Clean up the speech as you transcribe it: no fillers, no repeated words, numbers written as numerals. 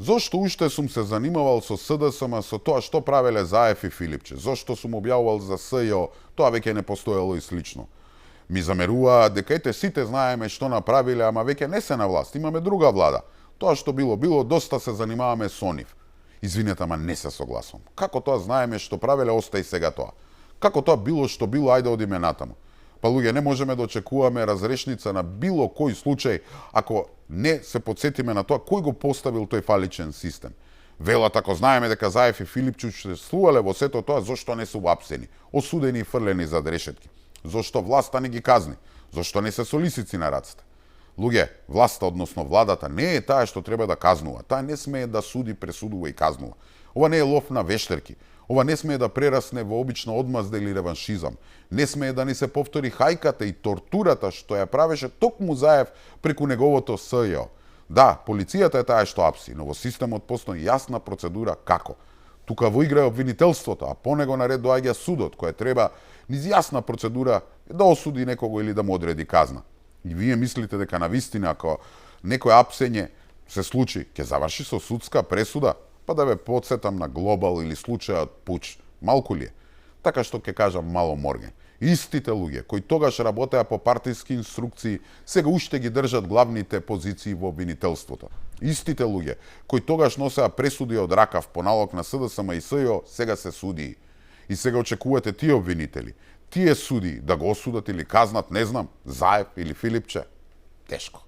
Зошто уште сум се занимавал со СДСМ, со тоа што правеле Заев и Филипче? Зошто сум објавувал за СЈО? Тоа веќе не постоело и слично. Ми замеруваа дека ете сите знаеме што направиле, ама веќе не се на власт, имаме друга влада. Тоа што било, доста се занимаваме со нив. Извинете, ама не се согласувам. Како тоа знаеме што правеле, остај сега тоа. Како тоа било што било, ајде одиме натаму. Па луѓе, не можеме да очекуваме разрешница на било кој случај ако не се подсетиме на тоа кој го поставил тој фаличен систем. Велат, ако знаеме дека Заев и Филипче учествувале во сето тоа, зошто не се уапсени, осудени и фрлени зад решетки? Зошто власта не ги казни? Зошто не се со лисици на раците? Луѓе, власта, односно владата, не е таа што треба да казнува. Таа не смее да суди, пресудува и казнува. Ова не е лов на вештерки. Ова не смее да прерасне во обична одмазда или реваншизам. Не смее да ни се повтори хајката и тортурата што ја правеше токму Заев преку неговото СЈО. Да, полицијата е таа што апси, но во системот постои јасна процедура како. Тука во игра е обвинителството, а по него наред доаѓа судот, кој треба низ јасна процедура да осуди некого или да му одреди казна. И вие мислите дека навистина ако некој апсење се случи, ќе заврши со судска пресуда? Па да ве подсетам на Глобал или случајот Пуч. Малку ли е? Така што ќе кажам мало морген. Истите луѓе кои тогаш работеа по партиски инструкции, сега уште ги држат главните позиции во обвинителството. Истите луѓе кои тогаш носеа пресуди од ракав по налог на СДСМ и СЈО, сега се судии. И сега очекувате тие обвинители, тие суди да го осудат или казнат, не знам, Заев или Филипче? Тешко.